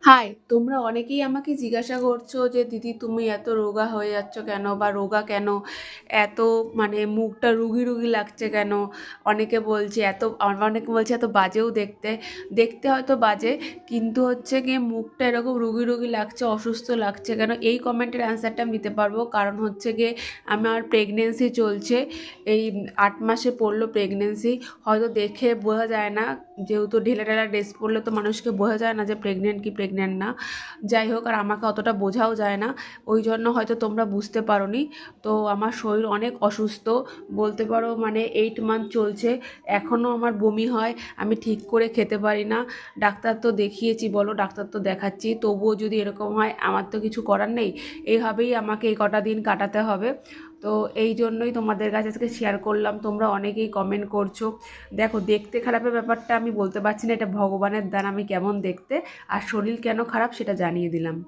High, তোমরা অনেকেই আমাকে জিজ্ঞাসা করছো যে দিদি তুমি এত রোগা হয়ে যাচ্ছ কেন বা রোগা কেন, এত মানে মুখটা রুগী রুগী লাগছে কেন? অনেকে বলছে অনেকে বলছে এত বাজেও দেখতে। দেখতে হয়তো বাজে, কিন্তু হচ্ছে গিয়ে মুখটা এরকম রুগী রুগী লাগছে, অসুস্থ লাগছে কেন, এই কমেন্টের অ্যান্সারটা আমি দিতে পারবো। কারণ হচ্ছে গিয়ে আমার প্রেগনেন্সি চলছে, এই 8 মাসে পড়লো প্রেগনেন্সি। হয়তো দেখে বোঝা যায় না, যেহেতু ঢিলা ঢালা ড্রেস পরলে তো মানুষকে বোঝা যায় না যে প্রেগনেন্ট কি প্রেগনেন্ট না। যাই হোক, আর আমাকে অতটা বোঝাও যায় না, ওই জন্য হয়তো তোমরা বুঝতে পারোনি। তো আমার শরীর অনেক অসুস্থ বলতে পারো, মানে 8 মান্থ চলছে, এখনও আমার বমি হয়, আমি ঠিক করে খেতে পারি না। ডাক্তার তো দেখিয়েছি, বলো ডাক্তার তো দেখাচ্ছি, তবুও যদি এরকম হয় আমার তো কিছু করার নেই। এইভাবেই আমাকে এই কটা দিন কাটাতে হবে। তো এই জন্যই তোমাদের কাছে আজকে শেয়ার করলাম। তোমরা অনেকেই কমেন্ট করছো। দেখো, দেখতে খারাপের ব্যাপারটা আমি বলতে পারছি না, এটা ভগবানের দান আমি কেমন দেখতে, আর শরীর কেন খারাপ সেটা জানিয়ে দিলাম।